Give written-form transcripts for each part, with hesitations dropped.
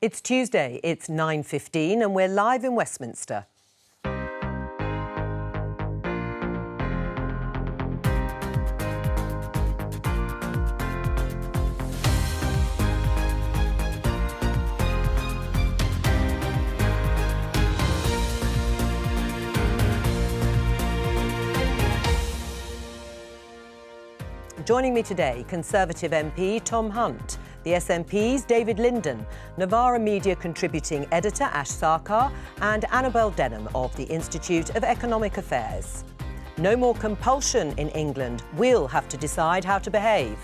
It's Tuesday, it's 9:15 and we're live in Westminster. Joining me today, Conservative MP Tom Hunt, the SNP's David Linden, Novara Media contributing editor Ash Sarkar and Annabel Denham of the Institute of Economic Affairs. No more compulsion in England. We'll have to decide how to behave.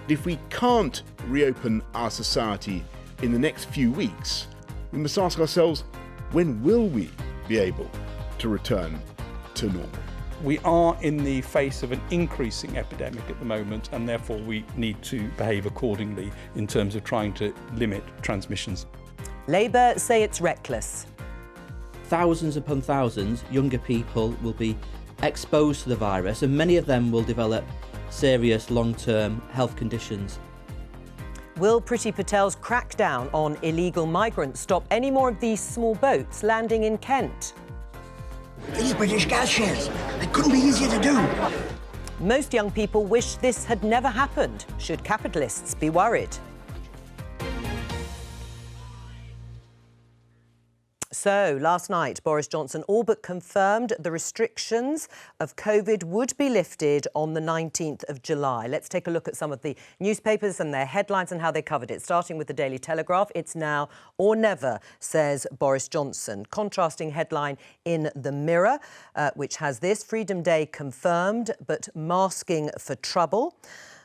If we can't reopen our society in the next few weeks, we must ask ourselves, when will we be able to return to normal? We are in the face of an increasing epidemic at the moment, and therefore we need to behave accordingly in terms of trying to limit transmissions. Labour say it's reckless. Thousands upon thousands younger people will be exposed to the virus, and many of them will develop serious long-term health conditions. Will Priti Patel's crackdown on illegal migrants stop any more of these small boats landing in Kent? These British gas shares, they couldn't be easier to do. Most young people wish this had never happened. Should capitalists be worried? So, last night, Boris Johnson all but confirmed the restrictions of COVID would be lifted on the 19th of July. Let's take a look at some of the newspapers and their headlines and how they covered it. Starting with the Daily Telegraph, it's now or never, says Boris Johnson. Contrasting headline in the Mirror, which has this: Freedom Day confirmed, but masking for trouble.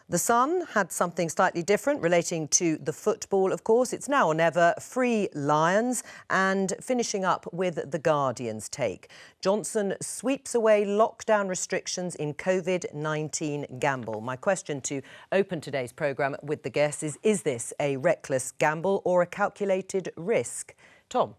The Sun had something slightly different relating to the football, of course. It's now or never, free Lions, and finishing up with The Guardian's take. Johnson sweeps away lockdown restrictions in COVID-19 gamble. My question to open today's programme with the guests is this a reckless gamble or a calculated risk? Tom?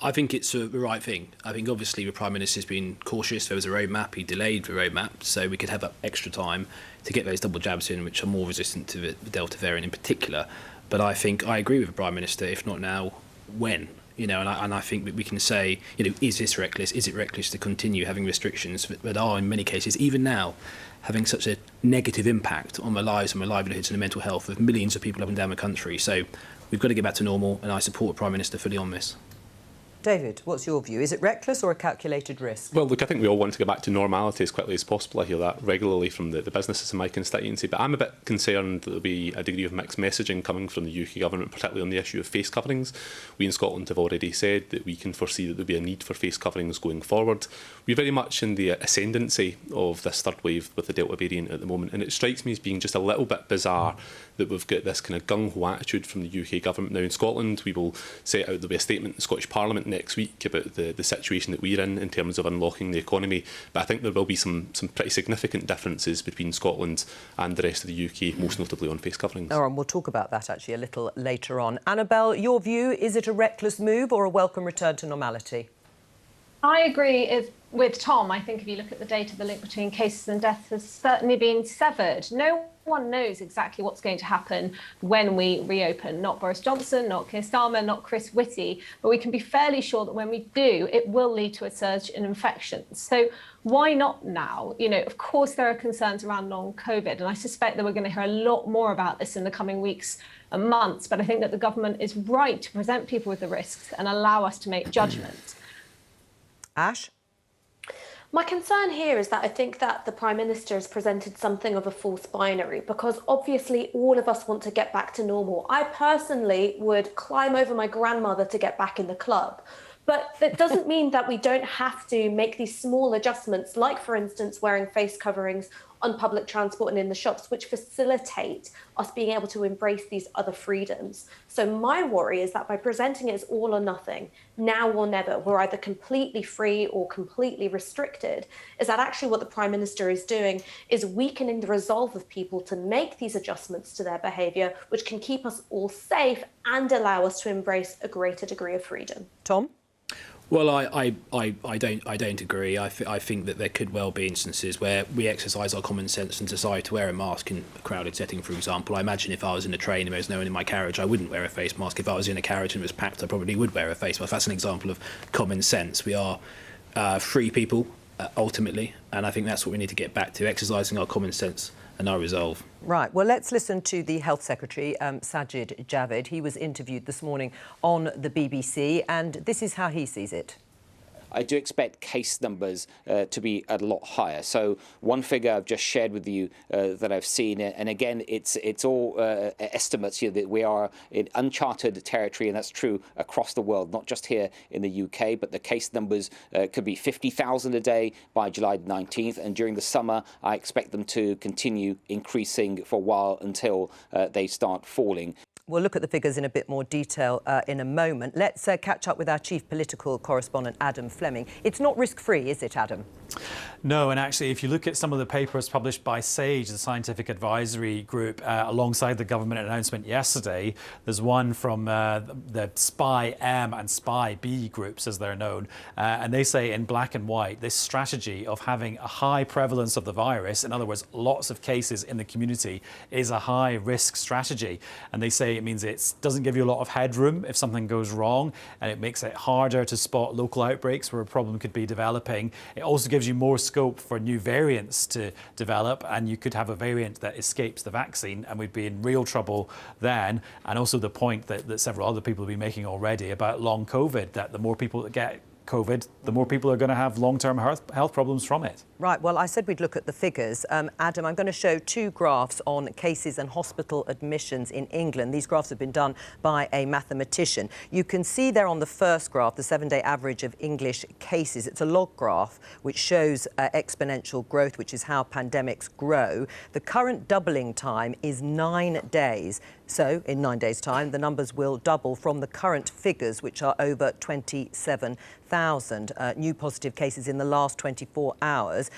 I think it's the right thing. I think obviously the Prime Minister's been cautious. There was a roadmap. He delayed the roadmap so we could have that extra time to get those double jabs in, which are more resistant to the Delta variant in particular. But I think I agree with the Prime Minister, if not now, when? You know, and I think that we can say, you know, is this reckless? Is it reckless to continue having restrictions that are, in many cases, even now, having such a negative impact on the lives and the livelihoods and the mental health of millions of people up and down the country? So we've got to get back to normal, and I support the Prime Minister fully on this. David, what's your view? Is it reckless or a calculated risk? Well, look, I think we all want to get back to normality as quickly as possible. I hear that regularly from the businesses in my constituency, but I'm a bit concerned that there'll be a degree of mixed messaging coming from the UK government, particularly on the issue of face coverings. We in Scotland have already said that we can foresee that there'll be a need for face coverings going forward. We're very much in the ascendancy of this third wave with the Delta variant at the moment, and it strikes me as being just a little bit bizarre that we've got this kind of gung-ho attitude from the UK government. Now in Scotland, we will set out, there'll be a statement in the Scottish Parliament next week about the situation that we're in terms of unlocking the economy, but I think there will be some pretty significant differences between Scotland and the rest of the UK, most notably on face coverings. All right, we'll talk about that actually a little later on. Annabel, your view, is it a reckless move or a welcome return to normality? I agree with Tom. I think if you look at the data, the link between cases and deaths has certainly been severed. No one knows exactly what's going to happen when we reopen. Not Boris Johnson, not Keir Starmer, not Chris Whitty, but we can be fairly sure that when we do, it will lead to a surge in infections. So why not now? You know, of course, there are concerns around long COVID, and I suspect that we're going to hear a lot more about this in the coming weeks and months. But I think that the government is right to present people with the risks and allow us to make judgment. Ash? My concern here is that I think that the Prime Minister has presented something of a false binary, because obviously all of us want to get back to normal. I personally would climb over my grandmother to get back in the club. But that doesn't mean that we don't have to make these small adjustments, like, for instance, wearing face coverings on public transport and in the shops, which facilitate us being able to embrace these other freedoms. So my worry is that by presenting it as all or nothing, now or never, we're either completely free or completely restricted, is that actually what the Prime Minister is doing is weakening the resolve of people to make these adjustments to their behaviour, which can keep us all safe and allow us to embrace a greater degree of freedom. Tom? Well, I don't agree. I think that there could well be instances where we exercise our common sense and decide to wear a mask in a crowded setting, for example. I imagine if I was in a train and there was no one in my carriage, I wouldn't wear a face mask. If I was in a carriage and it was packed, I probably would wear a face mask. That's an example of common sense. We are free people, ultimately, and I think that's what we need to get back to, exercising our common sense and our resolve. Right, well, let's listen to the Health Secretary, Sajid Javid. He was interviewed this morning on the BBC, and this is how he sees it. I do expect case numbers to be a lot higher. So one figure I've just shared with you that I've seen, and again, it's all estimates here, that we are in uncharted territory, and that's true across the world, not just here in the UK, but the case numbers could be 50,000 a day by July 19th, and during the summer, I expect them to continue increasing for a while until they start falling. We'll look at the figures in a bit more detail in a moment. Let's catch up with our chief political correspondent, Adam Fleming. It's not risk-free, is it, Adam? No, and actually, if you look at some of the papers published by SAGE, the Scientific Advisory Group, alongside the government announcement yesterday, there's one from the SPI-M and SPI-B groups, as they're known, and they say in black and white, this strategy of having a high prevalence of the virus, in other words, lots of cases in the community, is a high-risk strategy. And they say it means it doesn't give you a lot of headroom if something goes wrong, and it makes it harder to spot local outbreaks where a problem could be developing. It also gives you more scope for new variants to develop, and you could have a variant that escapes the vaccine, and we'd be in real trouble then. And also the point that several other people have been making already about long COVID, that the more people that get COVID, the more people are going to have long-term health problems from it. Right, well, I said we'd look at the figures. Adam, I'm going to show two graphs on cases and hospital admissions in England. These graphs have been done by a mathematician. You can see there on the first graph, the 7-day average of English cases. It's a log graph which shows exponential growth, which is how pandemics grow. The current doubling time is 9 days. So, in 9 days' time, the numbers will double from the current figures, which are over 27,000 new positive cases in the last 24 hours.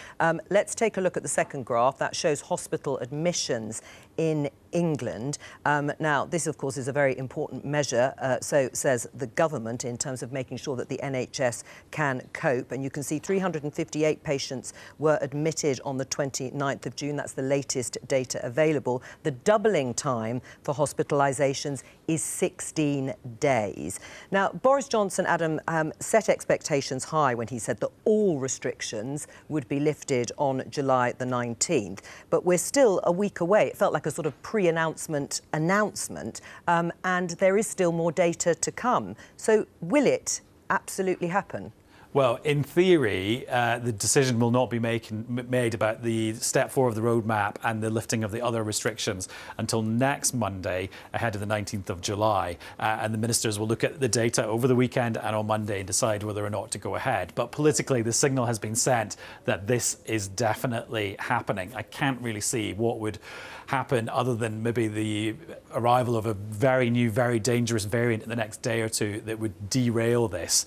Let's take a look at the second graph. That shows hospital admissions in England. Now, this, of course, is a very important measure, so says the government, in terms of making sure that the NHS can cope. And you can see 358 patients were admitted on the 29th of June. That's the latest data available. The doubling time for hospitalisations is 16 days. Now, Boris Johnson, Adam, set expectations high when he said that all restrictions would be lifted on July the 19th. But we're still a week away. It felt like a sort of pre-announcement announcement, and there is still more data to come. So will it absolutely happen? Well, in theory, the decision will not be made about the step 4 of the roadmap and the lifting of the other restrictions until next Monday, ahead of the 19th of July. And the ministers will look at the data over the weekend and on Monday and decide whether or not to go ahead. But politically, the signal has been sent that this is definitely happening. I can't really see what would happen other than maybe the arrival of a very new, very dangerous variant in the next day or two that would derail this.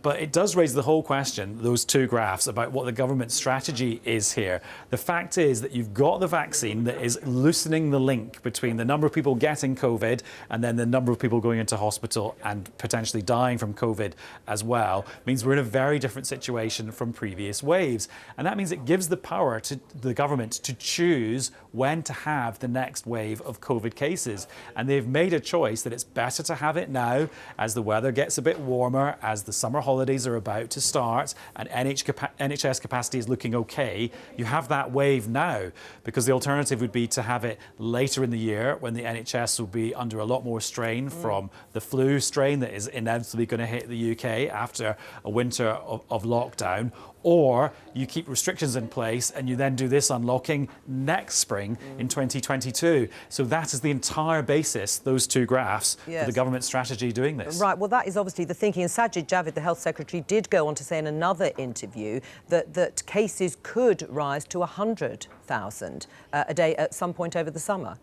But it does raise the whole question, those two graphs, about what the government strategy is here. The fact is that you've got the vaccine that is loosening the link between the number of people getting COVID and then the number of people going into hospital and potentially dying from COVID as well. It means we're in a very different situation from previous waves. And that means it gives the power to the government to choose when to have the next wave of COVID cases. And they've made a choice that it's better to have it now as the weather gets a bit warmer, as the summer holidays are about to start and NHS capacity is looking okay. You have that wave now, because the alternative would be to have it later in the year when the NHS will be under a lot more strain from the flu strain that is inevitably going to hit the UK after a winter of lockdown. Or you keep restrictions in place and you then do this unlocking next spring in 2022. So that is the entire basis, those two graphs, for the government strategy doing this. Right, well, that is obviously the thinking. And Sajid Javid, the Health Secretary, did go on to say in another interview that cases could rise to 100,000 a day at some point over the summer.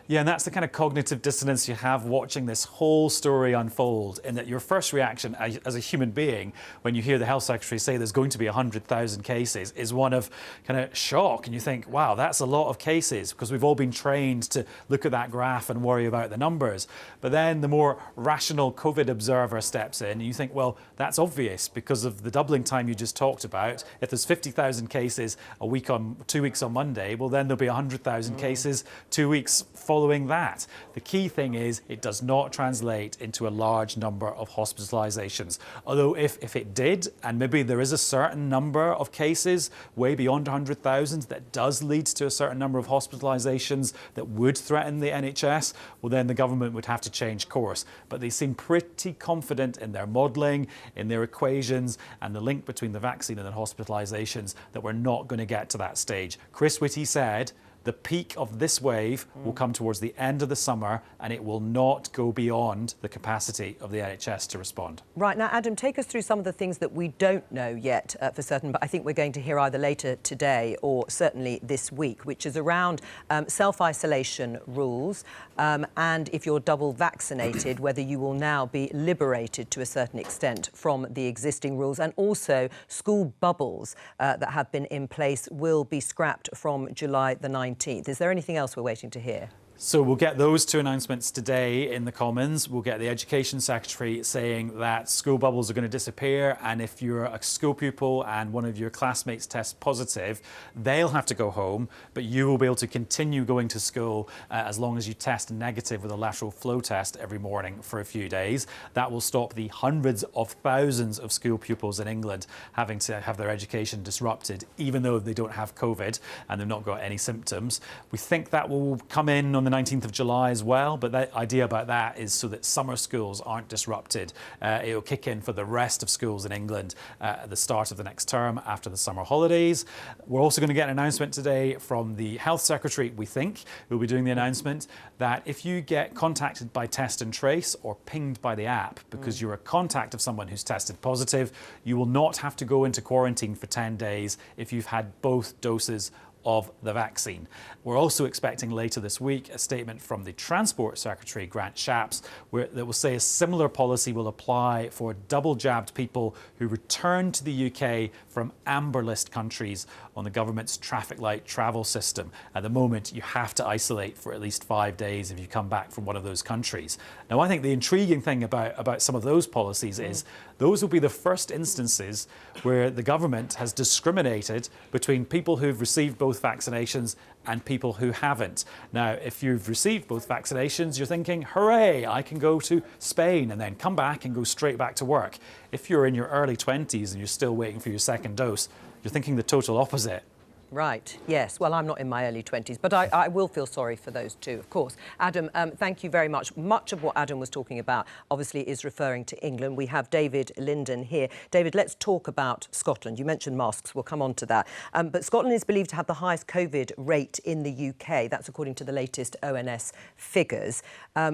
Yeah, and that's the kind of cognitive dissonance you have watching this whole story unfold, in that your first reaction as a human being when you hear the Health Secretary say there's going to be 100,000 cases is one of kind of shock. And you think, wow, that's a lot of cases, because we've all been trained to look at that graph and worry about the numbers. But then the more rational COVID observer steps in and you think, well, that's obvious because of the doubling time you just talked about. If there's 50,000 cases a week 2 weeks on Monday, well, then there'll be 100,000 cases 2 weeks following that. The key thing is it does not translate into a large number of hospitalisations. Although if it did, and maybe there is a certain number of cases way beyond 100,000 that does lead to a certain number of hospitalisations that would threaten the NHS, well, then the government would have to change course. But they seem pretty confident in their modelling, in their equations, and the link between the vaccine and the hospitalisations that we're not going to get to that stage. Chris Whitty said the peak of this wave will come towards the end of the summer, and it will not go beyond the capacity of the NHS to respond. Right, now, Adam, take us through some of the things that we don't know yet for certain, but I think we're going to hear either later today or certainly this week, which is around self-isolation rules, and if you're double vaccinated, whether you will now be liberated to a certain extent from the existing rules, and also school bubbles that have been in place will be scrapped from July the 19th. Is there anything else we're waiting to hear? So we'll get those two announcements today in the Commons. We'll get the Education Secretary saying that school bubbles are going to disappear, and if you're a school pupil and one of your classmates tests positive, they'll have to go home, but you will be able to continue going to school as long as you test negative with a lateral flow test every morning for a few days. That will stop the hundreds of thousands of school pupils in England having to have their education disrupted, even though they don't have COVID and they've not got any symptoms. We think that will come in on the 19th of July as well, but the idea about that is so that summer schools aren't disrupted. It'll kick in for the rest of schools in England at the start of the next term after the summer holidays. We're also going to get an announcement today from the Health Secretary, we think, who'll be doing the announcement that if you get contacted by Test and Trace or pinged by the app because you're a contact of someone who's tested positive, you will not have to go into quarantine for 10 days if you've had both doses of the vaccine. We're also expecting later this week a statement from the Transport Secretary, Grant Shapps, that will say a similar policy will apply for double-jabbed people who return to the UK from amber list countries on the government's traffic light travel system. At the moment, you have to isolate for at least 5 days if you come back from one of those countries. Now, I think the intriguing thing about some of those policies is those will be the first instances where the government has discriminated between people who've received both vaccinations and people who haven't. Now, if you've received both vaccinations, you're thinking, hooray, I can go to Spain and then come back and go straight back to work. If you're in your early 20s and you're still waiting for your second dose, you're thinking the total opposite. Right, yes. Well, I'm not in my early 20s, but I will feel sorry for those too, of course. Adam, thank you very much. Much of what Adam was talking about, obviously, is referring to England. We have David Linden here. David, let's talk about Scotland. You mentioned masks. We'll come on to that. But Scotland is believed to have the highest COVID rate in the UK. That's according to the latest ONS figures,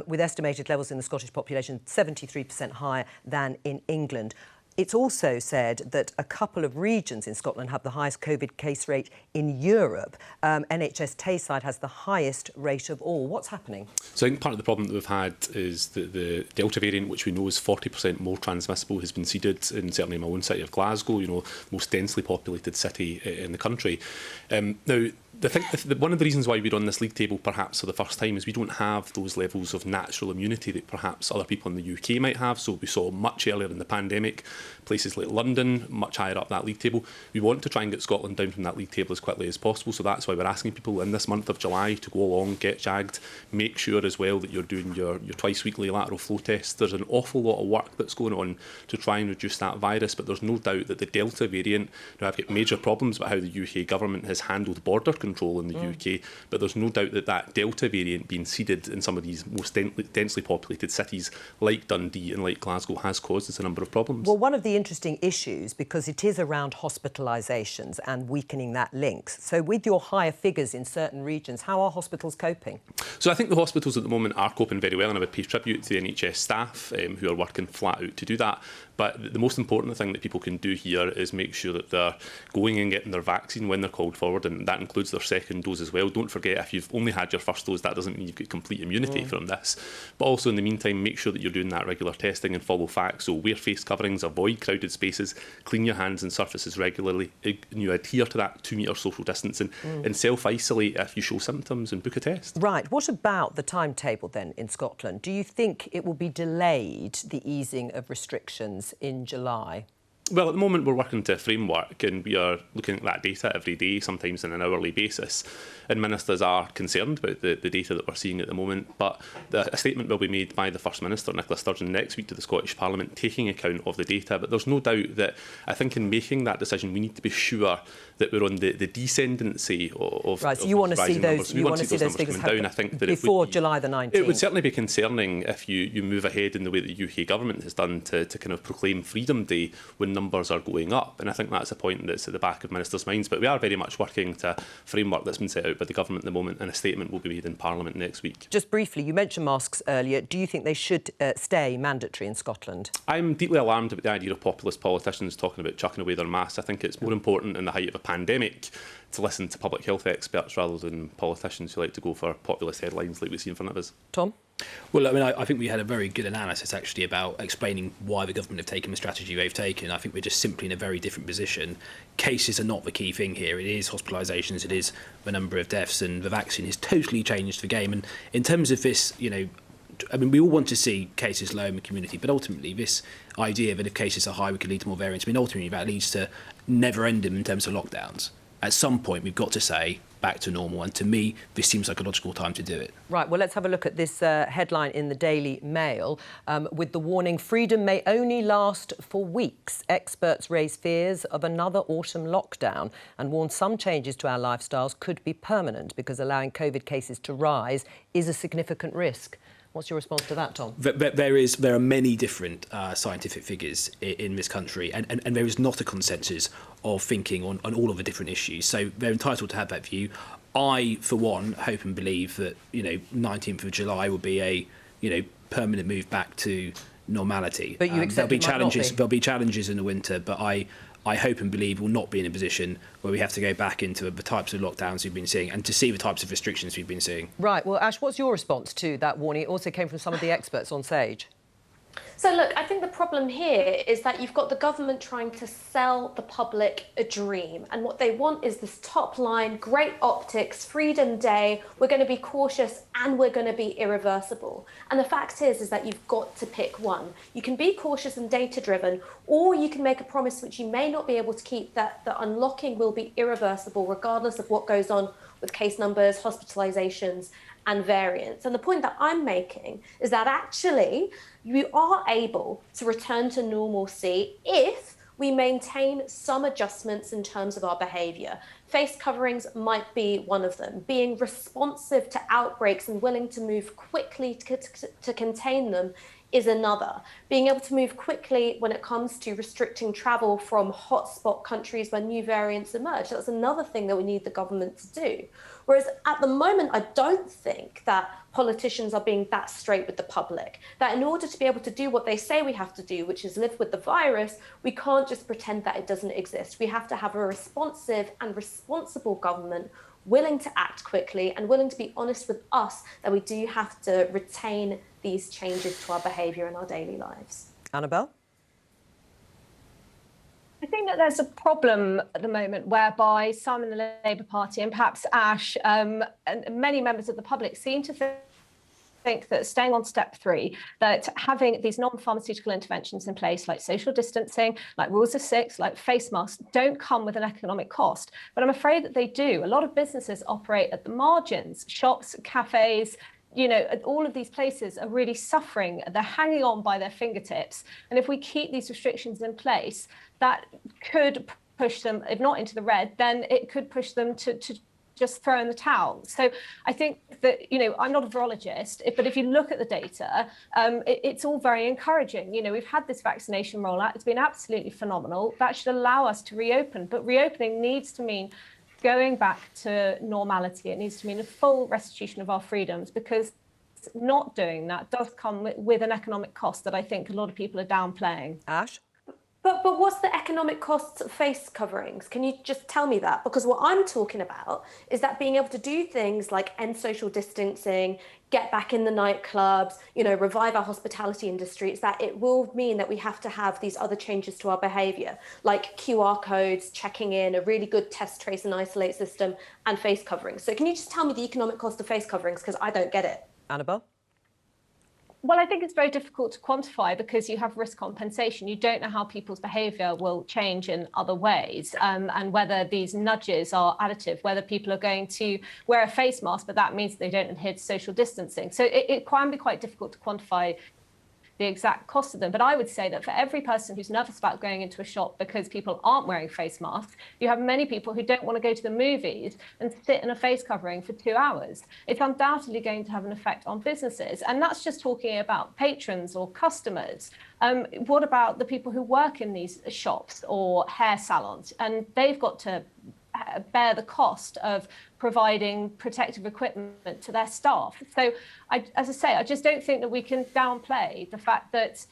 with estimated levels in the Scottish population 73% higher than in England. It's also said that a couple of regions in Scotland have the highest COVID case rate in Europe. NHS Tayside has the highest rate of all. What's happening? So I think part of the problem that we've had is that the Delta variant, which we know is 40% more transmissible, has been seeded in certainly my own city of Glasgow, you know, most densely populated city in the country. Now, one of the reasons why we're on this league table perhaps for the first time is we don't have those levels of natural immunity that perhaps other people in the UK might have. So we saw much earlier in the pandemic places like London much higher up that league table. We want to try and get Scotland down from that league table as quickly as possible. So that's why we're asking people in this month of July to go along, get jagged, make sure as well that you're doing your twice weekly lateral flow tests. There's an awful lot of work that's going on to try and reduce that virus, but there's no doubt that the Delta variant, now I've got major problems about how the UK government has handled border control in the UK, but there's no doubt that that Delta variant being seeded in some of these most densely populated cities like Dundee and like Glasgow has caused us a number of problems. Well, one of the interesting issues, because it is around hospitalisations and weakening that link. So with your higher figures in certain regions, how are hospitals coping? So I think the hospitals at the moment are coping very well, and I would pay tribute to the NHS staff who are working flat out to do that. But the most important thing that people can do here is make sure that they're going and getting their vaccine when they're called forward, and that includes their second dose as well. Don't forget, if you've only had your first dose, that doesn't mean you've got complete immunity from this. But also, in the meantime, make sure that you're doing that regular testing and follow facts. So wear face coverings, avoid crowded spaces, clean your hands and surfaces regularly, and you adhere to that 2 metre social distancing, and self-isolate if you show symptoms and book a test. Right. What about the timetable then in Scotland? Do you think it will be delayed, the easing of restrictions in July? Well, at the moment, we're working to a framework and we are looking at that data every day, sometimes on an hourly basis. And ministers are concerned about the data that we're seeing at the moment. But a statement will be made by the First Minister, Nicola Sturgeon, next week to the Scottish Parliament, taking account of the data. But there's no doubt that I think in making that decision, we need to be sure that we're on the descendancy of right, so you want to see those, we want to see those figures coming down. I think that before July the 19th. It would certainly be concerning if you move ahead in the way that the UK government has done to kind of proclaim Freedom Day when numbers are going up. And I think that's a point that's at the back of ministers' minds. But we are very much working to a framework that's been set out by the government at the moment, and a statement will be made in Parliament next week. Just briefly, you mentioned masks earlier. Do you think they should stay mandatory in Scotland? I'm deeply alarmed about the idea of populist politicians talking about chucking away their masks. I think it's more important in the height of a pandemic to listen to public health experts rather than politicians who like to go for populist headlines like we see in front of us. Tom? Well, I mean, I think we had a very good analysis actually about explaining why the government have taken the strategy they've taken. I think we're just simply in a very different position. Cases are not the key thing here. It is hospitalisations, it is the number of deaths, and the vaccine has totally changed the game. And in terms of this, you know, I mean, we all want to see cases low in the community, but ultimately this idea that if cases are high, we can lead to more variants, I mean, ultimately that leads to never ending in terms of lockdowns. At some point, we've got to say back to normal. And to me, this seems like a logical time to do it. Right, well, let's have a look at this headline in the Daily Mail with the warning, freedom may only last for weeks. Experts raise fears of another autumn lockdown and warn some changes to our lifestyles could be permanent because allowing COVID cases to rise is a significant risk. What's your response to that, Tom? There are many different scientific figures in this country, and there is not a consensus of thinking on all of the different issues. So they're entitled to have that view. I, for one, hope and believe that 19th of July will be a permanent move back to normality. But you accept there'll be challenges in the winter, but I hope and believe we'll not be in a position where we have to go back into the types of lockdowns we've been seeing and to see the types of restrictions we've been seeing. Right. Well, Ash, what's your response to that warning? It also came from some of the experts on Sage. So, look, I think the problem here is that you've got the government trying to sell the public a dream. And what they want is this top line, great optics, Freedom Day, we're going to be cautious and we're going to be irreversible. And the fact is that you've got to pick one. You can be cautious and data-driven, or you can make a promise which you may not be able to keep, that the unlocking will be irreversible regardless of what goes on with case numbers, hospitalisations and variants. And the point that I'm making is that actually you are able to return to normalcy if we maintain some adjustments in terms of our behaviour. Face coverings might be one of them. Being responsive to outbreaks and willing to move quickly to contain them is another. Being able to move quickly when it comes to restricting travel from hotspot countries where new variants emerge, that's another thing that we need the government to do. Whereas at the moment, I don't think that politicians are being that straight with the public, that in order to be able to do what they say we have to do, which is live with the virus, we can't just pretend that it doesn't exist. We have to have a responsive and responsible government willing to act quickly and willing to be honest with us that we do have to retain these changes to our behaviour in our daily lives. Annabelle? I think that there's a problem at the moment whereby some in the Labour Party and perhaps Ash and many members of the public seem to think that staying on step 3, that having these non-pharmaceutical interventions in place like social distancing, like rules of 6, like face masks, don't come with an economic cost. But I'm afraid that they do. A lot of businesses operate at the margins, shops, cafes, all of these places are really suffering. They're hanging on by their fingertips. And if we keep these restrictions in place, that could push them, if not into the red, then it could push them to just throw in the towel. So I think that, I'm not a virologist, but if you look at the data, it's all very encouraging. We've had this vaccination rollout. It's been absolutely phenomenal. That should allow us to reopen. But reopening needs to mean going back to normality. It needs to mean a full restitution of our freedoms, because not doing that does come with an economic cost that I think a lot of people are downplaying. Ash? But what's the economic costs of face coverings? Can you just tell me that? Because what I'm talking about is that being able to do things like end social distancing, get back in the nightclubs, revive our hospitality industry, it's that it will mean that we have to have these other changes to our behaviour, like QR codes, checking in, a really good test, trace and isolate system, and face coverings. So can you just tell me the economic cost of face coverings? Because I don't get it. Annabelle? Well, I think it's very difficult to quantify because you have risk compensation. You don't know how people's behaviour will change in other ways, and whether these nudges are additive, whether people are going to wear a face mask, but that means they don't adhere to social distancing. So it can be quite difficult to quantify the exact cost of them. But I would say that for every person who's nervous about going into a shop because people aren't wearing face masks, you have many people who don't want to go to the movies and sit in a face covering for 2 hours. It's undoubtedly going to have an effect on businesses. And that's just talking about patrons or customers. What about the people who work in these shops or hair salons? And they've got to bear the cost of providing protective equipment to their staff. So, as I say, I just don't think that we can downplay the fact that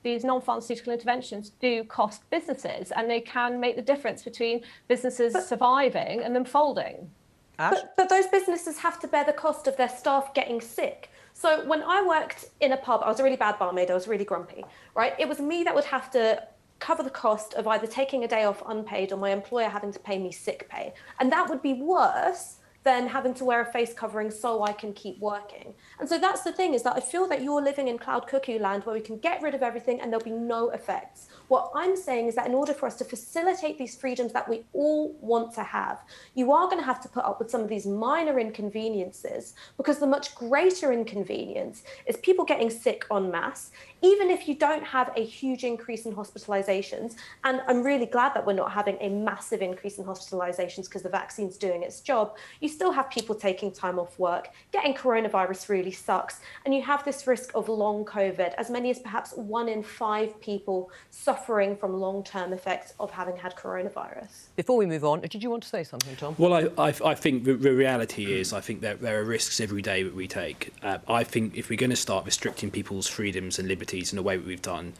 these non-pharmaceutical interventions do cost businesses, and they can make the difference between businesses surviving and them folding. But those businesses have to bear the cost of their staff getting sick. So when I worked in a pub, I was a really bad barmaid, I was really grumpy, right? It was me that would have to cover the cost of either taking a day off unpaid or my employer having to pay me sick pay. And that would be worse than having to wear a face covering so I can keep working. And so that's the thing, is that I feel that you're living in cloud cuckoo land where we can get rid of everything and there'll be no effects. What I'm saying is that in order for us to facilitate these freedoms that we all want to have, you are going to have to put up with some of these minor inconveniences, because the much greater inconvenience is people getting sick en masse, even if you don't have a huge increase in hospitalizations. And I'm really glad that we're not having a massive increase in hospitalizations because the vaccine's doing its job. You still have people taking time off work. Getting coronavirus really sucks. And you have this risk of long COVID, as many as perhaps 1 in 5 people suffering from long-term effects of having had coronavirus. Before we move on, did you want to say something, Tom? Well, I think the reality is, I think that there are risks every day that we take. I think if we're going to start restricting people's freedoms and liberties in the way that we've done,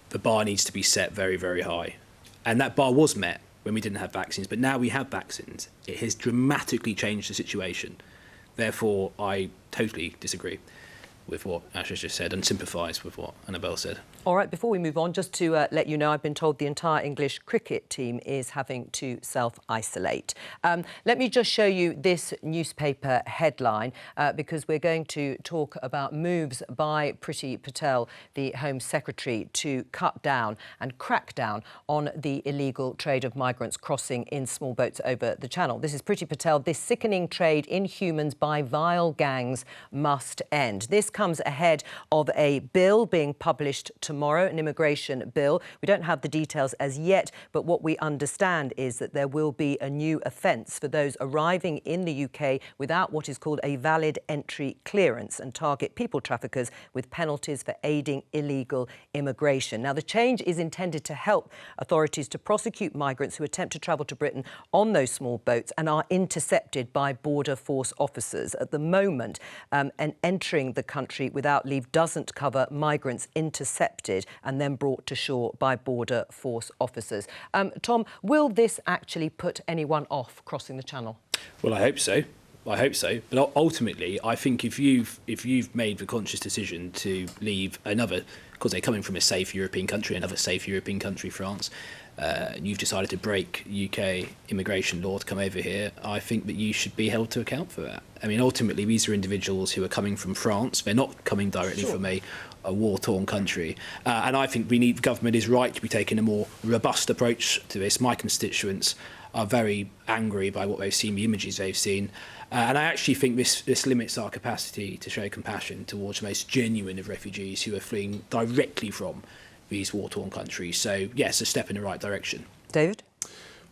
the bar needs to be set very, very high. And that bar was met when we didn't have vaccines, but now we have vaccines. It has dramatically changed the situation. Therefore, I totally disagree with what Ash has just said and sympathise with what Annabelle said. All right, before we move on, just to let you know, I've been told the entire English cricket team is having to self-isolate. Let me just show you this newspaper headline, because we're going to talk about moves by Priti Patel, the Home Secretary, to cut down and crack down on the illegal trade of migrants crossing in small boats over the Channel. This is Priti Patel. This sickening trade in humans by vile gangs must end. This comes ahead of a bill being published tomorrow, an immigration bill. We don't have the details as yet, but what we understand is that there will be a new offence for those arriving in the UK without what is called a valid entry clearance, and target people traffickers with penalties for aiding illegal immigration. Now, the change is intended to help authorities to prosecute migrants who attempt to travel to Britain on those small boats and are intercepted by border force officers. At the moment, and entering the country without leave doesn't cover migrants intercepted and then brought to shore by border force officers. Tom, will this actually put anyone off crossing the Channel? Well, I hope so. But ultimately, I think if you've made the conscious decision to leave another, because they're coming from a safe European country, another safe European country, France, you've decided to break UK immigration law to come over here, I think that you should be held to account for that. I mean, ultimately, these are individuals who are coming from France. They're not coming directly from a war-torn country. And I think the government is right to be taking a more robust approach to this. My constituents are very angry by what they've seen, the images they've seen. And I actually think this limits our capacity to show compassion towards the most genuine of refugees who are fleeing directly from these war-torn countries. So, yes, a step in the right direction. David?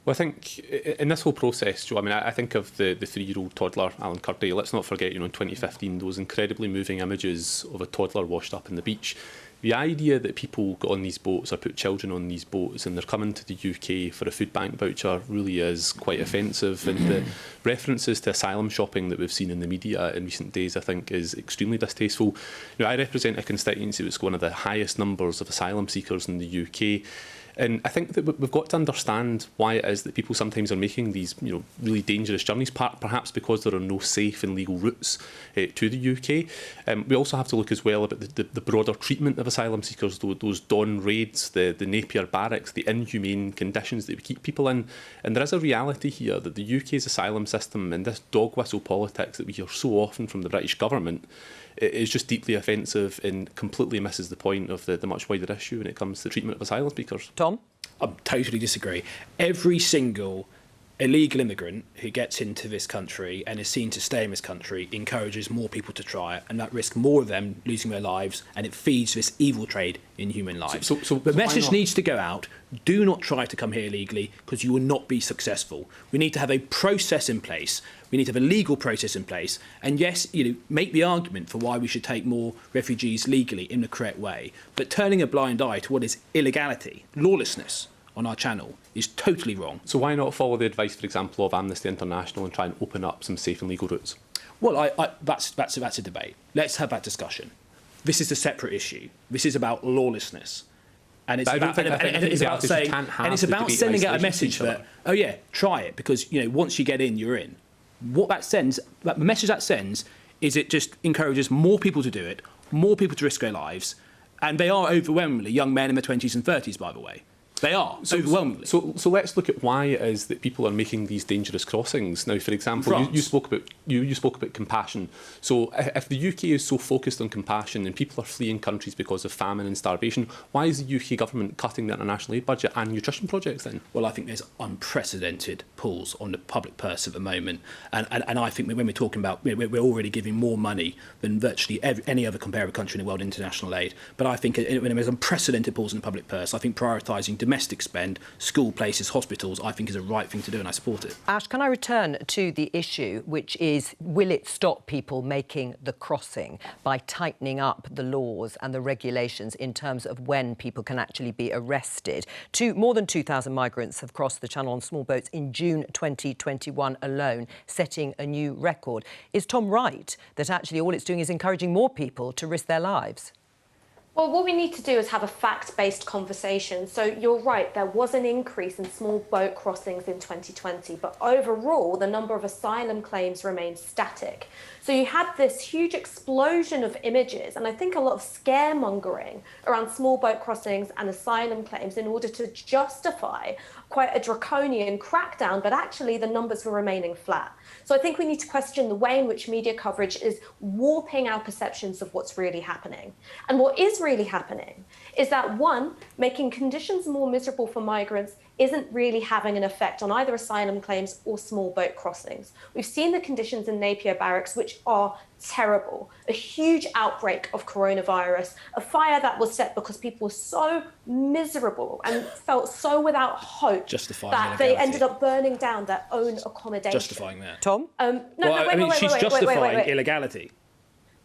Well, I think in this whole process, Jo, I mean, I think of the 3-year-old toddler, Alan Kurdi. Let's not forget, in 2015, those incredibly moving images of a toddler washed up in the beach. The idea that people go on these boats or put children on these boats and they're coming to the UK for a food bank voucher really is quite offensive. And the references to asylum shopping that we've seen in the media in recent days, I think, is extremely distasteful. You know, I represent a constituency that's got one of the highest numbers of asylum seekers in the UK. And I think that we've got to understand why it is that people sometimes are making these, really dangerous journeys, perhaps because there are no safe and legal routes to the UK. We also have to look as well about the broader treatment of asylum seekers, those dawn raids, the Napier barracks, the inhumane conditions that we keep people in. And there is a reality here that the UK's asylum system and this dog whistle politics that we hear so often from the British government is just deeply offensive and completely misses the point of the much wider issue when it comes to the treatment of asylum seekers. Tom? I totally disagree. Every single illegal immigrant who gets into this country and is seen to stay in this country encourages more people to try it, and that risks more of them losing their lives, and it feeds this evil trade in human lives. The message needs to go out: do not try to come here illegally, because you will not be successful. We need to have a process in place. We need to have a legal process in place, and yes, make the argument for why we should take more refugees legally in the correct way. But turning a blind eye to what is illegality, lawlessness on our channel is totally wrong. So why not follow the advice, for example, of Amnesty International and try and open up some safe and legal routes? Well, that's a debate. Let's have that discussion. This is a separate issue. This is about lawlessness. And it's about sending out a message that, oh yeah, try it, because once you get in, you're in. What that sends, the message that sends, is it just encourages more people to do it, more people to risk their lives, and they are overwhelmingly young men in their 20s and 30s, by the way. They are, overwhelmingly. So let's look at why it is that people are making these dangerous crossings. Now, for example, you spoke about compassion. So if the UK is so focused on compassion and people are fleeing countries because of famine and starvation, why is the UK government cutting the international aid budget and nutrition projects then? Well, I think there's unprecedented pulls on the public purse at the moment. And I think when we're talking about, we're already giving more money than virtually any other comparable country in the world in international aid. But I think when there's unprecedented pulls in the public purse, I think prioritising domestic spend, school places, hospitals, I think is a right thing to do, and I support it. Ash, can I return to the issue, which is, will it stop people making the crossing by tightening up the laws and the regulations in terms of when people can actually be arrested? More than 2,000 migrants have crossed the Channel on small boats in June 2021 alone, setting a new record. Is Tom right that actually all it's doing is encouraging more people to risk their lives? Well, what we need to do is have a fact-based conversation. So you're right, there was an increase in small boat crossings in 2020, but overall, the number of asylum claims remained static. So you had this huge explosion of images, and I think a lot of scaremongering around small boat crossings and asylum claims in order to justify quite a draconian crackdown, but actually the numbers were remaining flat. So I think we need to question the way in which media coverage is warping our perceptions of what's really happening. And what is really happening is that, one, making conditions more miserable for migrants isn't really having an effect on either asylum claims or small boat crossings. We've seen the conditions in Napier barracks, which are terrible. A huge outbreak of coronavirus, a fire that was set because people were so miserable and felt so without hope that they ended up burning down their own accommodation. Justifying that. Tom? She's justifying illegality.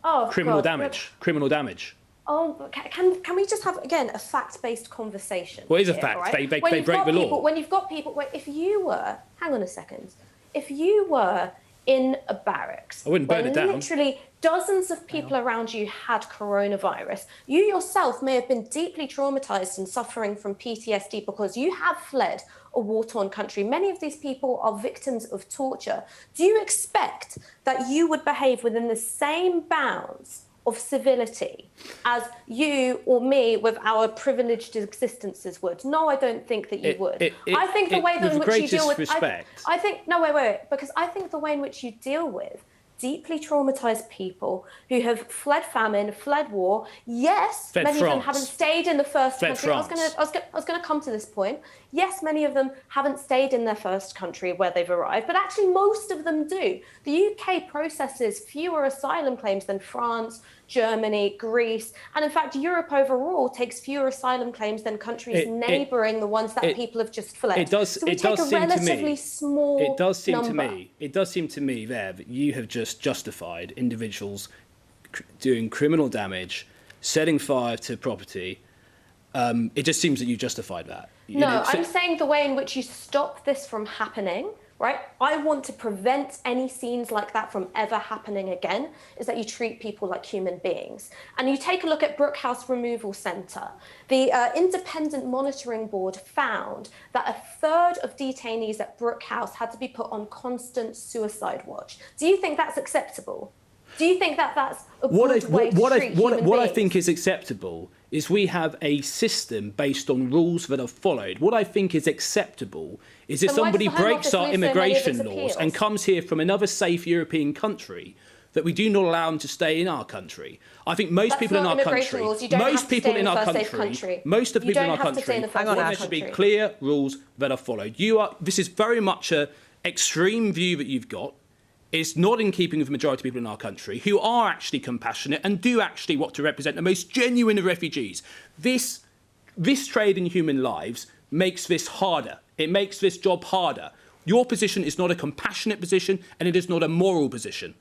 Oh, criminal damage. Criminal damage. Oh, can we just have, again, a fact-based conversation? Well, it is a fact. Right? They break the law. When you've got people... if you were... Hang on a second. If you were in a barracks... I wouldn't burn it down. Literally dozens of people around you had coronavirus. You yourself may have been deeply traumatised and suffering from PTSD because you have fled a war-torn country. Many of these people are victims of torture. Do you expect that you would behave within the same bounds of civility as you or me with our privileged existences would? No, I don't think that you would. I think the way in which you deal with... I think... No, wait. Because I think the way in which you deal with deeply traumatised people who have fled famine, fled war. Yes, many of them haven't stayed in the first country. I was going to come to this point. Yes, many of them haven't stayed in their first country where they've arrived, but actually most of them do. The UK processes fewer asylum claims than France, Germany, Greece, and in fact, Europe overall takes fewer asylum claims than countries neighbouring the ones that people have just fled. It does seem to me there that you have just justified individuals doing criminal damage setting fire to property, it just seems that you justified that. I'm saying the way in which you stop this from happening, right? I want to prevent any scenes like that from ever happening again, is that you treat people like human beings. And you take a look at Brook House Removal Centre. The Independent Monitoring Board found that a third of detainees at Brook House had to be put on constant suicide watch. Do you think that's acceptable? Do you think that that's a good way to treat human beings? What I think is acceptable is we have a system based on rules that are followed. What I think is acceptable is if somebody breaks our immigration laws and comes here from another safe European country, that we do not allow them to stay in our country. I think most people in our country, most people in our country, most of the people in our country, there should be clear rules that are followed. This is very much an extreme view that you've got. It's not in keeping with the majority of people in our country who are actually compassionate and do actually want to represent the most genuine of refugees. This trade in human lives makes this harder. It makes this job harder. Your position is not a compassionate position and it is not a moral position.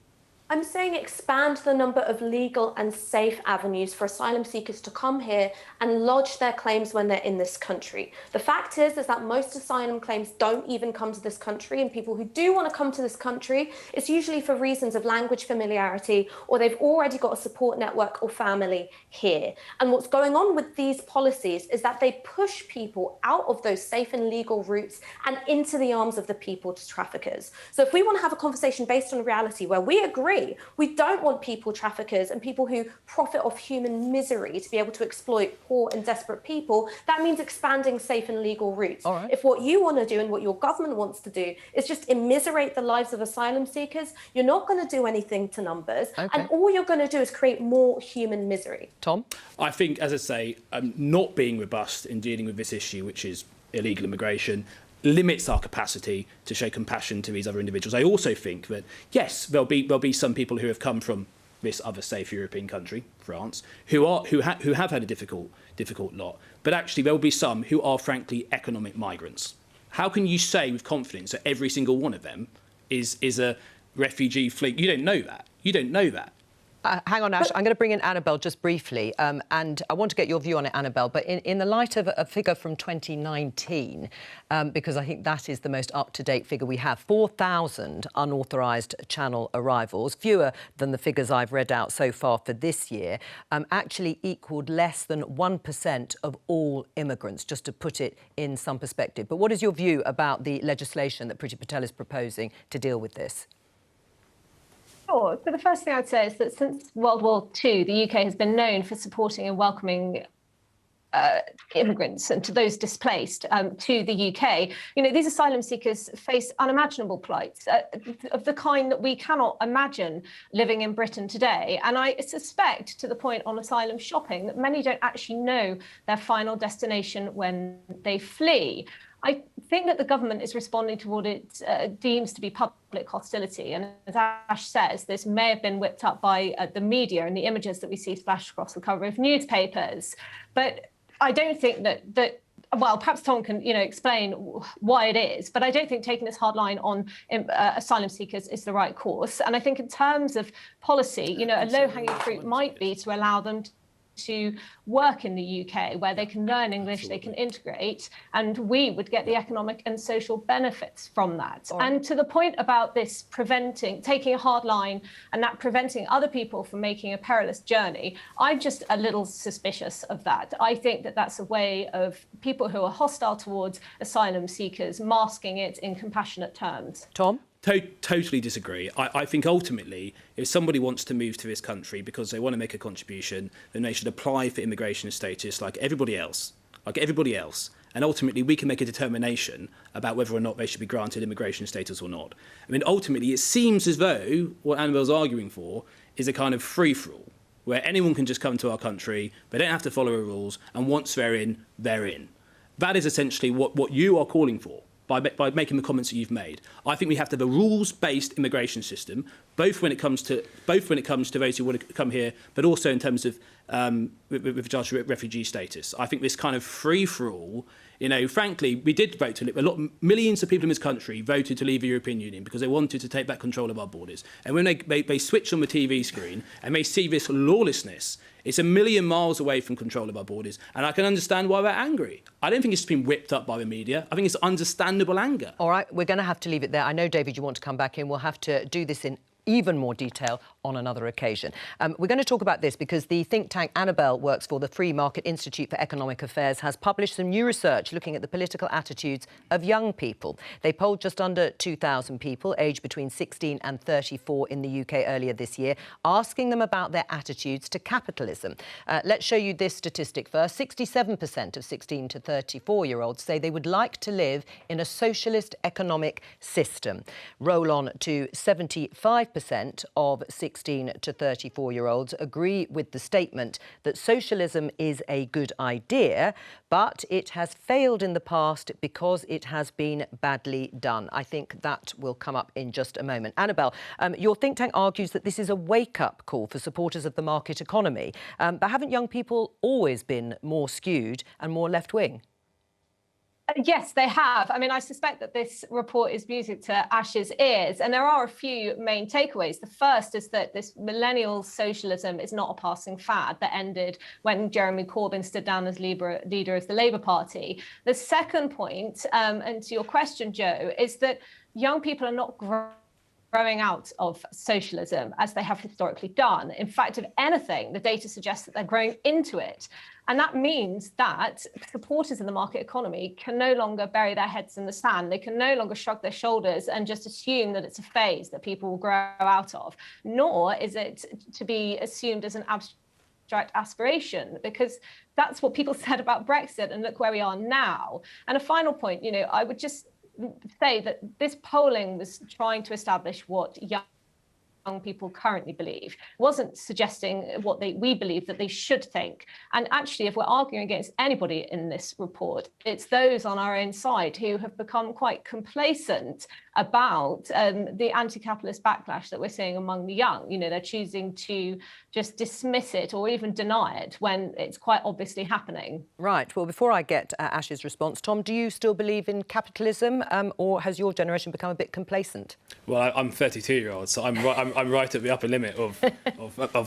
I'm saying expand the number of legal and safe avenues for asylum seekers to come here and lodge their claims when they're in this country. The fact is that most asylum claims don't even come to this country, and people who do want to come to this country, it's usually for reasons of language familiarity, or they've already got a support network or family here. And what's going on with these policies is that they push people out of those safe and legal routes and into the arms of the people traffickers. So if we want to have a conversation based on reality where we agree we don't want people traffickers and people who profit off human misery to be able to exploit poor and desperate people, that means expanding safe and legal routes. Right. If what you want to do and what your government wants to do is just immiserate the lives of asylum seekers, you're not going to do anything to numbers. And all you're going to do is create more human misery. Tom? I think, as I say, not being robust in dealing with this issue, which is illegal immigration, limits our capacity to show compassion to these other individuals. I also think that, yes, there'll be some people who have come from this other safe European country, France, who have had a difficult lot. But actually, there will be some who are, frankly, economic migrants. How can you say with confidence that every single one of them is a refugee fleet? You don't know that. You don't know that. Hang on, Ash. I'm going to bring in Annabelle just briefly, and I want to get your view on it, Annabelle. But in the light of a figure from 2019, because I think that is the most up-to-date figure we have, 4,000 unauthorised Channel arrivals, fewer than the figures I've read out so far for this year, actually equalled less than 1% of all immigrants, just to put it in some perspective. But what is your view about the legislation that Priti Patel is proposing to deal with this? Sure. So the first thing I'd say is that since World War II, the UK has been known for supporting and welcoming immigrants and to those displaced to the UK. You know, these asylum seekers face unimaginable plights of the kind that we cannot imagine living in Britain today. And I suspect, to the point on asylum shopping, that many don't actually know their final destination when they flee. I think that the government is responding to what it deems to be public hostility. And as Ash says, this may have been whipped up by the media and the images that we see splashed across the cover of newspapers. But I don't think that well, perhaps Tom can, explain why it is, but I don't think taking this hard line on asylum seekers is the right course. And I think in terms of policy, a low-hanging fruit might be to allow them to work in the UK, where they can learn English, they can integrate, and we would get the economic and social benefits from that. Right. And to the point about this taking a hard line and that preventing other people from making a perilous journey, I'm just a little suspicious of that. I think that that's a way of people who are hostile towards asylum seekers masking it in compassionate terms. Tom? Totally disagree. I think ultimately, if somebody wants to move to this country because they want to make a contribution, then they should apply for immigration status like everybody else. And ultimately, we can make a determination about whether or not they should be granted immigration status or not. I mean, ultimately, it seems as though what Annabelle's arguing for is a kind of free-for-all, where anyone can just come to our country, they don't have to follow the rules, and once they're in, they're in. That is essentially what you are calling for. By making the comments that you've made. I think we have to have a rules-based immigration system, both when it comes to those who want to come here, but also in terms of with regards to refugee status. I think this kind of free-for-all, frankly, we did vote to leave. Millions of people in this country voted to leave the European Union because they wanted to take back control of our borders. And when they switch on the TV screen and they see this lawlessness It's a million miles away from control of our borders, and I can understand why we're angry. I don't think it's been whipped up by the media. I think it's understandable anger. All right, we're going to have to leave it there. I know, David, you want to come back in. We'll have to do this in even more detail on another occasion. We're going to talk about this because the think tank Annabelle works for, the Free Market Institute for Economic Affairs, has published some new research looking at the political attitudes of young people. They polled just under 2,000 people aged between 16 and 34 in the UK earlier this year, asking them about their attitudes to capitalism. Let's show you this statistic first. 67% of 16 to 34-year-olds say they would like to live in a socialist economic system. Roll on to 75% of 16 to 34-year-olds agree with the statement that socialism is a good idea, but it has failed in the past because it has been badly done. I think that will come up in just a moment. Annabelle, your think tank argues that this is a wake-up call for supporters of the market economy, but haven't young people always been more skewed and more left-wing? Yes, they have. I mean, I suspect that this report is music to Ash's ears, and there are a few main takeaways. The first is that this millennial socialism is not a passing fad that ended when Jeremy Corbyn stood down as leader of the Labour Party. The second point, and to your question, Jo, is that young people are not growing out of socialism as they have historically done. In fact, if anything, the data suggests that they're growing into it. And that means that supporters of the market economy can no longer bury their heads in the sand. They can no longer shrug their shoulders and just assume that it's a phase that people will grow out of, nor is it to be assumed as an abstract aspiration, because that's what people said about Brexit, and look where we are now. And a final point, I would just say that this polling was trying to establish what young people currently believe, wasn't suggesting what we believe that they should think. And actually, if we're arguing against anybody in this report, it's those on our own side who have become quite complacent about the anti-capitalist backlash that we're seeing among the young. They're choosing to just dismiss it or even deny it when it's quite obviously happening. Right. Well, before I get Ash's response, Tom, do you still believe in capitalism, or has your generation become a bit complacent? Well, I'm 32-year-old, so I'm right at the upper limit of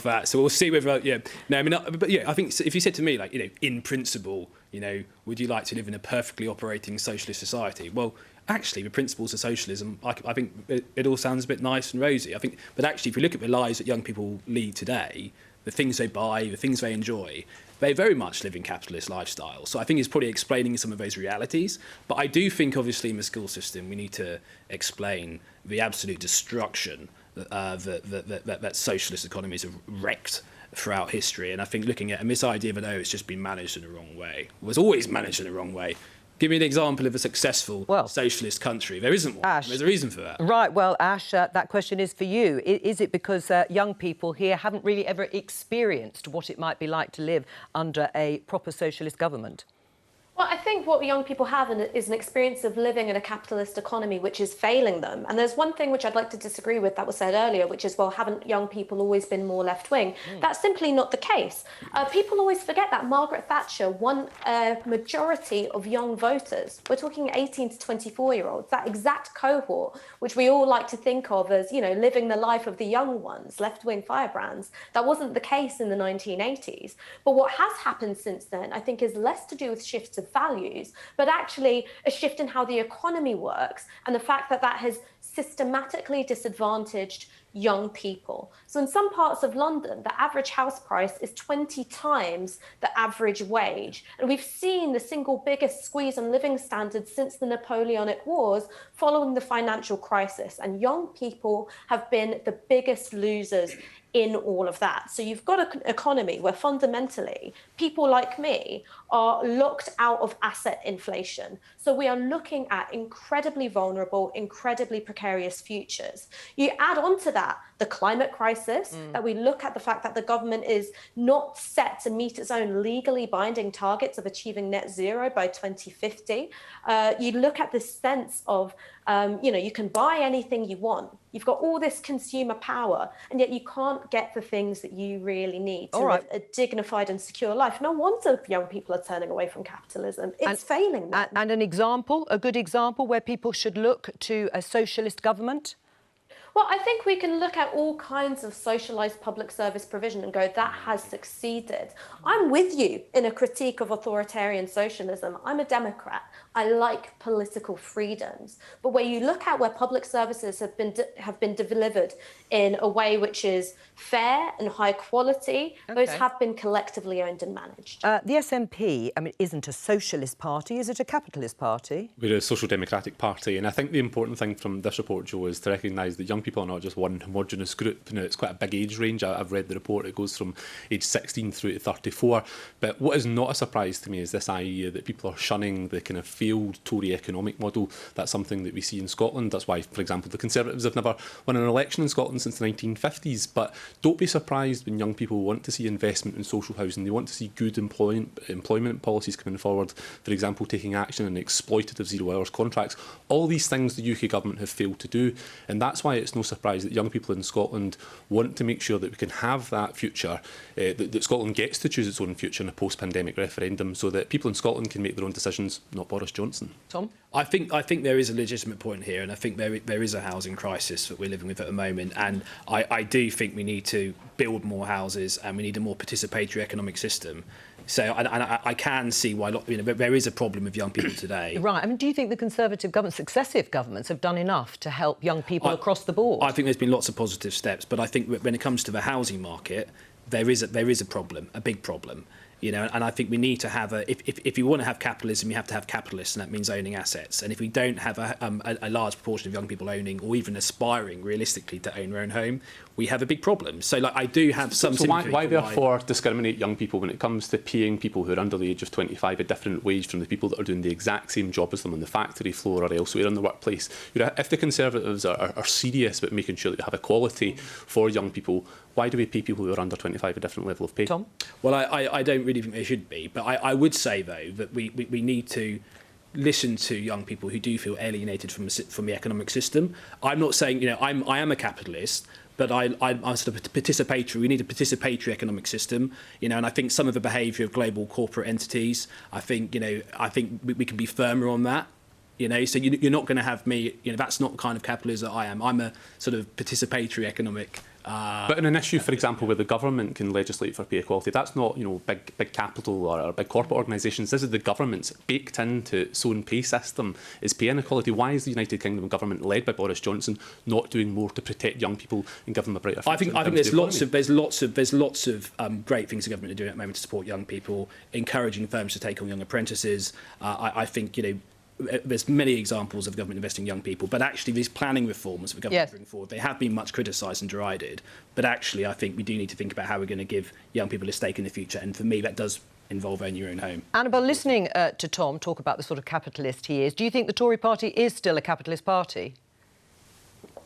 that. So we'll see whether I think if you said to me, like, in principle, would you like to live in a perfectly operating socialist society? Well, actually, the principles of socialism, I think it all sounds a bit nice and rosy. But actually, if you look at the lives that young people lead today, the things they buy, the things they enjoy, they very much live in capitalist lifestyles. So I think it's probably explaining some of those realities. But I do think, obviously, in the school system, we need to explain the absolute destruction that socialist economies have wrecked throughout history. And I think looking at this idea that, it's just been managed in the wrong way, it was always managed in the wrong way. Give me an example of a successful socialist country. There isn't one. Ash, there's a reason for that. Right, well, Ash, that question is for you. Is it because young people here haven't really ever experienced what it might be like to live under a proper socialist government? Well, I think what young people have is an experience of living in a capitalist economy which is failing them. And there's one thing which I'd like to disagree with that was said earlier, which is, well, haven't young people always been more left-wing? That's simply not the case. People always forget that Margaret Thatcher won a majority of young voters. We're talking 18 to 24-year-olds, that exact cohort, which we all like to think of as, living the life of the young ones, left-wing firebrands. That wasn't the case in the 1980s. But what has happened since then, I think, is less to do with shifts of values, but actually a shift in how the economy works, and the fact that has systematically disadvantaged young people. So in some parts of London, the average house price is 20 times the average wage. And we've seen the single biggest squeeze on living standards since the Napoleonic Wars following the financial crisis. And young people have been the biggest losers in all of that. So you've got an economy where fundamentally people like me are locked out of asset inflation. So we are looking at incredibly vulnerable, incredibly precarious futures. You add on to that the climate crisis, that we look at the fact that the government is not set to meet its own legally binding targets of achieving net zero by 2050. You look at this sense of, you can buy anything you want. You've got all this consumer power, and yet you can't get the things that you really need to live a dignified and secure life. No wonder young people are turning away from capitalism. It's failing them. And a good example where people should look to a socialist government? Well, I think we can look at all kinds of socialised public service provision and go, that has succeeded. I'm with you in a critique of authoritarian socialism. I'm a Democrat. I like political freedoms. But when you look at where public services have been delivered in a way which is fair and high quality, those have been collectively owned and managed. The SNP, I mean, isn't a socialist party, is it a capitalist party? We're a social democratic party, and I think the important thing from this report, Jo, is to recognise that young people are not just one homogenous group. You know, it's quite a big age range. I've read the report. It goes from age 16 through to 34. But what is not a surprise to me is this idea that people are shunning the kind of failed Tory economic model. That's something that we see in Scotland. That's why, for example, the Conservatives have never won an election in Scotland since the 1950s. But don't be surprised when young people want to see investment in social housing. They want to see good employment policies coming forward. For example, taking action on exploitative zero-hours contracts. All these things the UK government have failed to do. And that's why it's no surprise that young people in Scotland want to make sure that we can have that future, that Scotland gets to choose its own future in a post-pandemic referendum, so that people in Scotland can make their own decisions, not Boris Johnson. Tom? I think there is a legitimate point here, and I think there is a housing crisis that we're living with at the moment, and I do think we need to build more houses and we need a more participatory economic system. So I can see why there is a problem with young people today. Right. I mean, do you think the Conservative government, successive governments, have done enough to help young people across the board? I think there's been lots of positive steps, but I think when it comes to the housing market, there is a problem, a big problem. You know, and I think we need to have if you want to have capitalism, you have to have capitalists, and that means owning assets. And if we don't have a large proportion of young people owning or even aspiring realistically to own their own home, we have a big problem. So, like, I do have some. So why therefore discriminate young people when it comes to paying people who are under the age of 25 a different wage from the people that are doing the exact same job as them on the factory floor or elsewhere in the workplace? You know, if the Conservatives are serious about making sure that we have equality for young people, why do we pay people who are under 25 a different level of pay? Tom? Well, I don't really think they should be, but I would say, though, that we need to listen to young people who do feel alienated from the economic system. I'm not saying, you know, I am a capitalist, but I'm sort of participatory. We need a participatory economic system, you know, and I think some of the behaviour of global corporate entities, I think we can be firmer on that. You know, so you're not going to have me, you know, that's not the kind of capitalist that I am. I'm a sort of participatory economic. But in an issue, for example, where the government can legislate for pay equality, that's not, you know, big capital or big corporate organisations. This is the government's baked into its own pay system is pay inequality. Why is the United Kingdom government, led by Boris Johnson, not doing more to protect young people and give them a brighter future? I think there's lots of great things the government are doing at the moment to support young people, encouraging firms to take on young apprentices. I think, you know, there's many examples of government investing in young people, but actually these planning reforms the government bring forward, they have been much criticised and derided. But actually, I think we do need to think about how we're going to give young people a stake in the future. And for me, that does involve owning your own home. Annabelle, listening to Tom talk about the sort of capitalist he is, do you think the Tory party is still a capitalist party?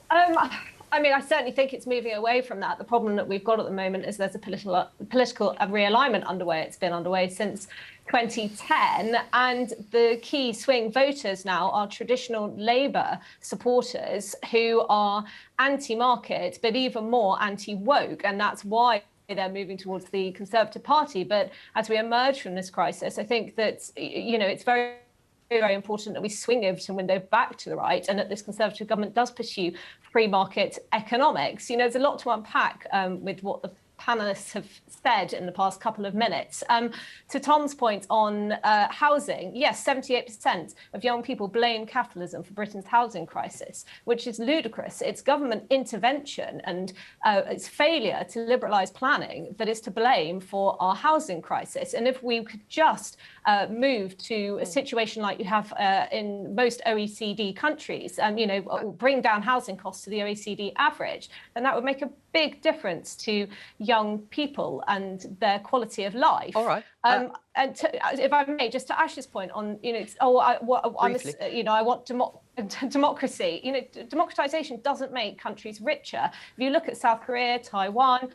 I mean, I certainly think it's moving away from that. The problem that we've got at the moment is there's a political realignment underway. It's been underway since 2010, and the key swing voters now are traditional Labour supporters who are anti-market, but even more anti-woke, and that's why they're moving towards the Conservative Party. But as we emerge from this crisis, I think that, you know, it's very important that we swing Overton window back to the right, and that this Conservative government does pursue free market economics. You know, there's a lot to unpack with what the panellists have said in the past couple of minutes. To Tom's point on housing, yes, 78% of young people blame capitalism for Britain's housing crisis, which is ludicrous. It's government intervention and its failure to liberalise planning that is to blame for our housing crisis. And if we could just move to a situation like you have in most OECD countries, you know, bring down housing costs to the OECD average, then that would make a big difference to young people and their quality of life. All right. And if I may, just to Ash's point on, you know, I want democracy. You know, democratization doesn't make countries richer. If you look at South Korea, Taiwan,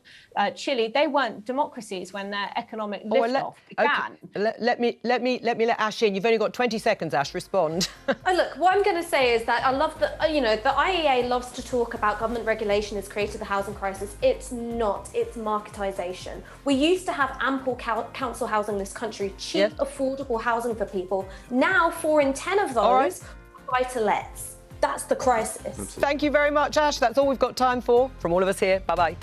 Chile, they weren't democracies when their economic liftoff began. Okay. Let me let Ash in. You've only got 20 seconds, Ash. Respond. Look, what I'm going to say is that I love that, you know, the IEA loves to talk about government regulation has created the housing crisis. It's not. It's marketisation. We used to have ample council housing in this country, cheap, affordable housing for people. Now, 4 in 10 of those are buy-to-lets. That's the crisis. Thank you very much, Ash. That's all we've got time for. From all of us here, bye-bye.